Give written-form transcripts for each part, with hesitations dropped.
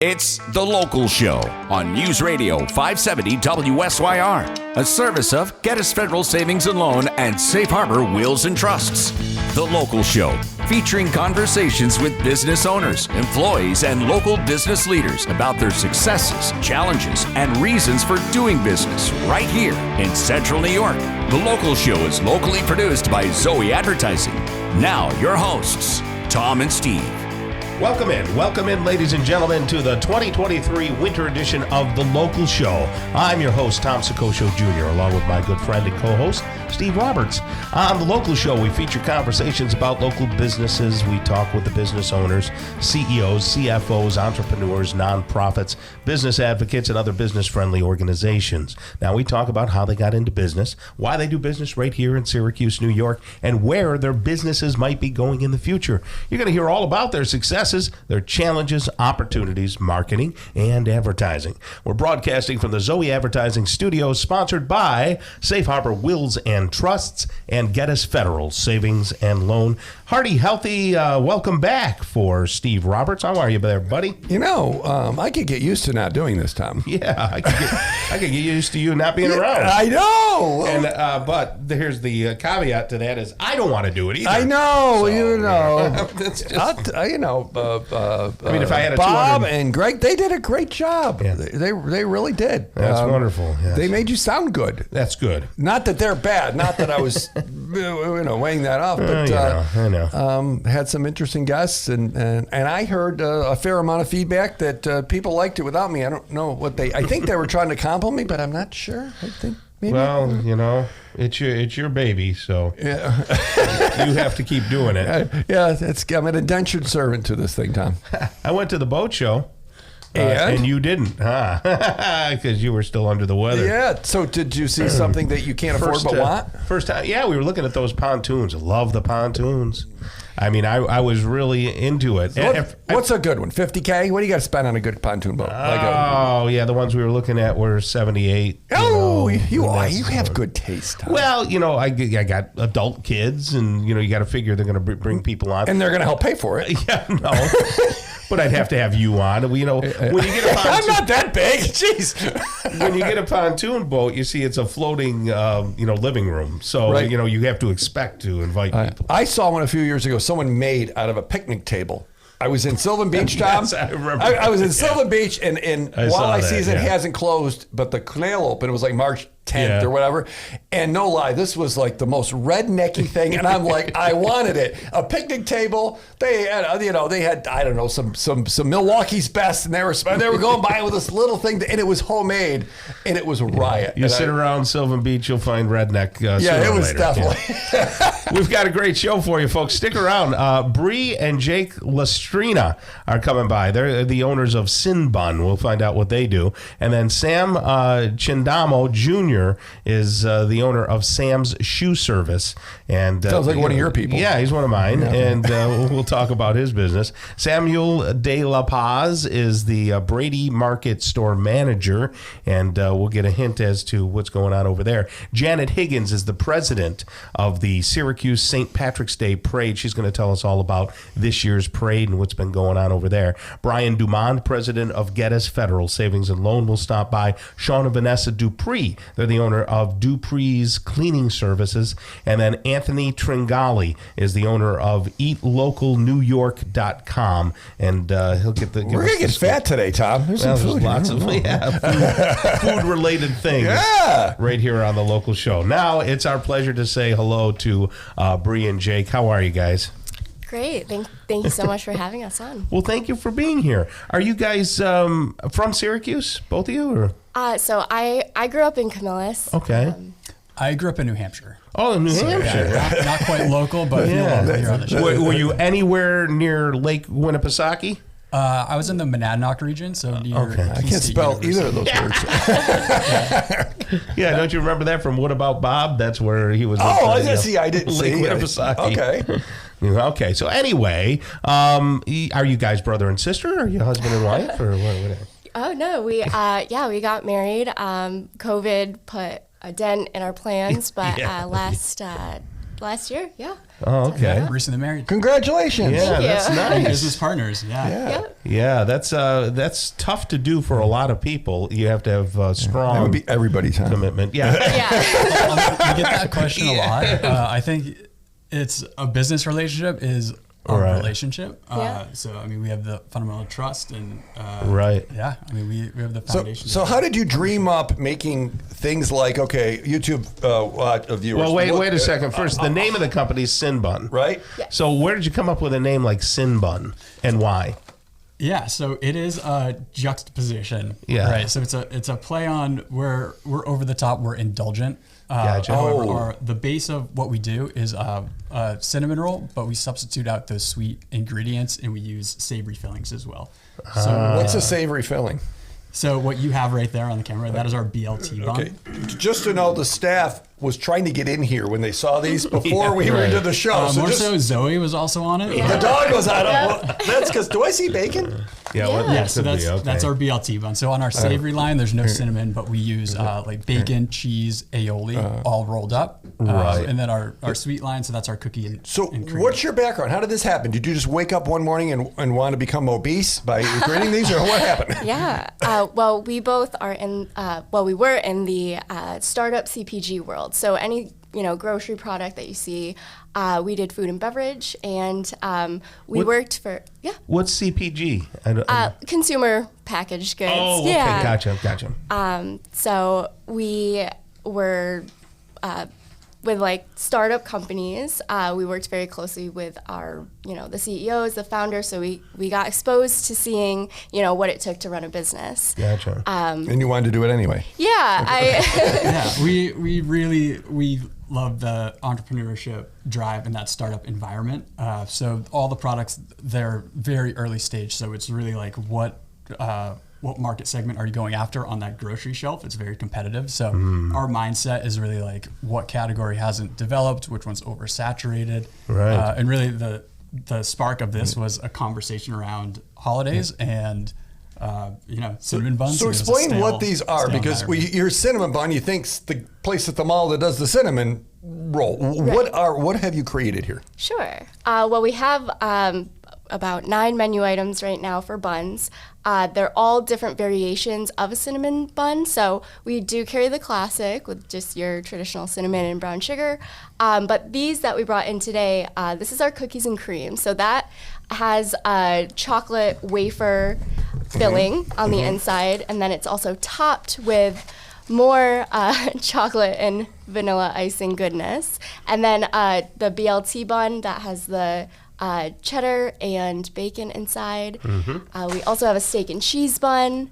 It's The Local Show on News Radio 570 WSYR, a service of Geddes Federal Savings and Loan and Safe Harbor Wills and Trusts. The Local Show, featuring conversations with business owners, employees, and local business leaders about their successes, challenges, and reasons for doing business right here in Central New York. The Local Show is locally produced by Zoey Advertising. Now, your hosts, Tom and Steve. Welcome in, ladies and gentlemen, to the 2023 winter edition of The Local Show. I'm your host, Tom Soccocio Jr., along with my good friend and co-host, Steve Roberts. On The Local Show, we feature conversations about local businesses. We talk with the business owners, CEOs, CFOs, entrepreneurs, nonprofits, business advocates, and other business-friendly organizations. Now, we talk about how they got into business, why they do business right here in Syracuse, New York, and where their businesses might be going in the future. You're going to hear all about their success, their challenges, opportunities, marketing, and advertising. We're broadcasting from the Zoey Advertising Studios, sponsored by Safe Harbor Wills and Trusts and Geddes Federal Savings and Loan. Hearty, healthy, welcome back for Steve Roberts. How are you there, buddy? You know, I could get used to not doing this, Tom. Yeah, I could get used to you not being around. I know. And but here's the caveat to that is I don't want to do it either. I know, So, you know. It's just, I mean, if I had a Bob 200 and Greg, they did a great job. Yeah. They really did. That's wonderful. Yes. They made you sound good. That's good. Not that they're bad. Not that I was, weighing that off. But I know. had some interesting guests, and I heard a fair amount of feedback that people liked it without me. I don't know what they. I think they were trying to compliment me, but I'm not sure. I think. Maybe. Well, you know, it's your baby, so yeah. You have to keep doing it. I'm an indentured servant to this thing, Tom. I went to the boat show, and you didn't, huh? Because you were still under the weather. Yeah. So did you see something that you can't afford but want? First time, yeah, we were looking at those pontoons. I love the pontoons. I mean, I was really into it. What's a good one? $50K? What do you got to spend on a good pontoon boat? Yeah, the ones we were looking at were 78. You have good taste, Tom. Well, you know, I got adult kids, and you know, you got to figure they're going to bring people on, and they're going to help pay for it. Yeah, no. But I'd have to have you on. You know, when you get a pontoon, I'm not that big. Jeez. When you get a pontoon boat, you see it's a floating, living room. So, right. You know, you have to expect to invite people. I saw one a few years ago. Someone made out of a picnic table. I was in Sylvan Beach, Tom. Yes, I remember. I was in Sylvan Beach, and walleye season yeah. hasn't closed, but the canal opened. It was like March 10th or whatever. And no lie, this was like the most rednecky thing. And I'm like, I wanted it. A picnic table. They had, I don't know, some Milwaukee's best, and they were going by with this little thing, and it was homemade, and it was a riot. You sit around Sylvan Beach, you'll find redneck. Yeah, it was definitely. Yeah. We've got a great show for you, folks. Stick around. Bri and Jake Lastrina are coming by. They're the owners of SINBUN. We'll find out what they do. And then Sam Chindamo Jr. is the owner of Sam's Shoe Service. And sounds like one of your people. Yeah, he's one of mine. Yeah. And we'll talk about his business. Samuel De La Paz is the Brady Market store manager, and we'll get a hint as to what's going on over there. Janet Higgins is the president of the Syracuse St. Patrick's Day Parade. She's going to tell us all about this year's parade and what's been going on over there. Brian Dumond, president of Geddes Federal Savings and Loan, will stop by. Sean and Vanessa Dupree, they're the owner of Dupree's Cleaning Services. And then Anthony Tringali is the owner of EatLocalNewYork.com. And he'll get the... We're going to get fat today, Tom. There's some food. Lots of food-related things right here on The Local Show. Now, it's our pleasure to say hello to Bri and Jake. How are you guys? Great. Thank you so much for having us on. Well, thank you for being here. Are you guys from Syracuse, both of you? Or? So I grew up in Camillus. Okay. I grew up in New Hampshire. Oh, in New Hampshire. Yeah, not quite local, but yeah. here on the show. Were you anywhere near Lake Winnipesaukee? I was in the Monadnock region, so near I can't spell either of those words. Yeah, don't you remember that from What About Bob? That's where he was. I didn't Lake see. Winnipesaukee. Okay. Okay, so anyway, are you guys brother and sister? Are you husband and wife? Or what? Oh, no. We got married. COVID put a dent in our plans, but last last year. Yeah. Oh, okay. Recently married. Congratulations. Yeah, Thank you. that's nice. Business partners. Yeah. Yep. Yeah, that's tough to do for a lot of people. You have to have That strong would be everybody's time. commitment. Yeah. Yeah. We get that question a lot. I think it's a business relationship is a Right. relationship. Yeah. So, I mean, we have the fundamental trust and, Right. yeah, I mean, we have the So, foundation. so how did you dream up making things like, okay, YouTube viewers? Well, wait look- a second. First, the name of the company is SINBUN. Right? So where did you come up with a name like SINBUN and why? Yeah, so it is a juxtaposition. Yeah. Right. So it's a play on where we're over the top, we're indulgent. Gotcha. However, the base of what we do is a cinnamon roll, but we substitute out those sweet ingredients and we use savory fillings as well. So What's a savory filling? So what you have right there on the camera, that is our BLT bun. Okay. Just to know, the staff was trying to get in here when they saw these before Yeah, we were right. into the show. More just- so, Zoey was also on it. the dog was out of. Well, that's because. Do I see bacon? Yeah. Yeah, so could be, that's our BLT bun. So on our savory line, there's no cinnamon, but we use like bacon, cheese, aioli, all rolled up. Right. And then our sweet line, so that's our cookie and So, and cream. what's your background? How did this happen? Did you just wake up one morning and want to become obese by creating these, or what happened? Yeah. Well, we both are in. We were in the startup CPG world. So any grocery product that you see, we did food and beverage, and we worked for What's CPG? I don't, consumer packaged goods. oh, okay. Yeah. Gotcha. So we were with like startup companies. We worked very closely with our, the CEOs, the founders. So we got exposed to seeing, what it took to run a business. Gotcha. And you wanted to do it anyway. Yeah, Yeah, we really love the entrepreneurship drive in that startup environment. So all the products, they're very early stage. So it's really like what market segment are you going after on that grocery shelf? It's very competitive. So our mindset is really like what category hasn't developed, which one's oversaturated. Right. And really the spark of this was a conversation around holidays and cinnamon buns. So It was a explain what stale- these are, stale because environment. your cinnamon bun, you think's the place at the mall that does the cinnamon roll. What have you created here? Sure. Well, we have about 9 menu items right now for buns. They're all different variations of a cinnamon bun. So we do carry the classic with just your traditional cinnamon and brown sugar. But these that we brought in today, this is our cookies and cream. So that has a chocolate wafer filling on the inside, and then it's also topped with more chocolate and vanilla icing goodness. And then the BLT bun that has the cheddar and bacon inside. We also have a steak and cheese bun.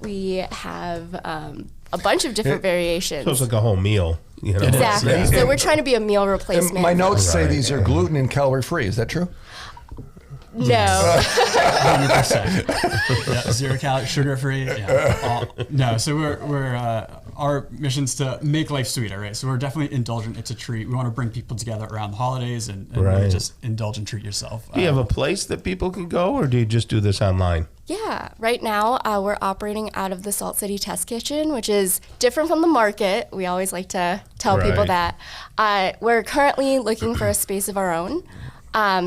We have a bunch of different variations. So it's like a whole meal. Exactly. Yeah. So we're trying to be a meal And replacement. my notes say Right. these are gluten and calorie free. Is that true? No. 100%. Yeah, 0 calorie, sugar free. Yeah. No, so we're our mission's to make life sweeter, right? So we're definitely indulgent. It's a treat. We want to bring people together around the holidays and really Right. just indulge and treat yourself. Do you have a place that people can go, or do you just do this online? Yeah, right now we're operating out of the Salt City Test Kitchen, which is different from the market. We always like to tell people Right. that. We're currently looking for a space of our own.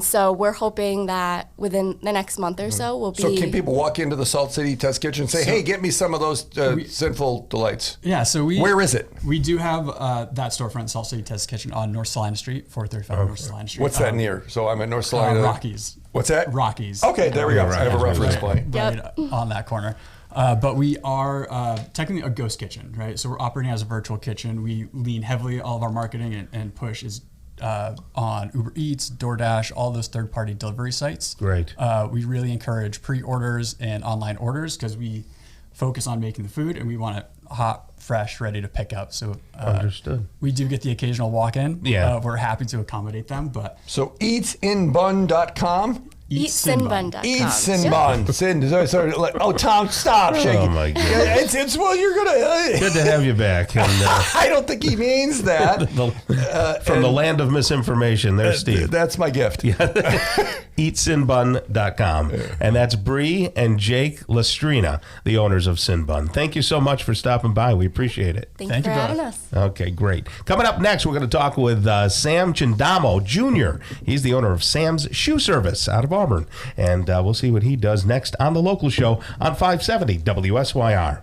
So we're hoping that within the next month or so we'll be... So can people walk into the Salt City Test Kitchen and say, hey, get me some of those sinful delights? Yeah, so Where is it? We do have that storefront, Salt City Test Kitchen, on North Salina Street, 435 North Salina Street. What's that near? So I'm at North Salina. Rockies. What's that? Rockies. Okay, there we go. Yeah, I have a Rockies, reference right. point. Right on that corner. But we are technically a ghost kitchen, right? So we're operating as a virtual kitchen. We lean heavily, all of our marketing and push is on Uber Eats, DoorDash, all those third-party delivery sites. Great. We really encourage pre-orders and online orders because we focus on making the food and we want it hot, fresh, ready to pick up. So Understood. we do get the occasional walk-in. Yeah. We're happy to accommodate them, but So eatsinbun.com EatSinBun.com. EatSinBun. Sorry. Oh, Tom, stop shaking. Oh, my God. It's well, you're going to... Good to have you back. And, I don't think he means that. from the land of misinformation, there's Steve. That's my gift. EatSinBun.com. And that's Bri and Jake Lastrina, the owners of SINBUN. Thank you so much for stopping by. We appreciate it. Thank you for having us. Okay, great. Coming up next, we're going to talk with Sam Chindamo Jr. He's the owner of Sam's Shoe Service out of Auburn. And we'll see what he does next on The Local Show on 570 WSYR.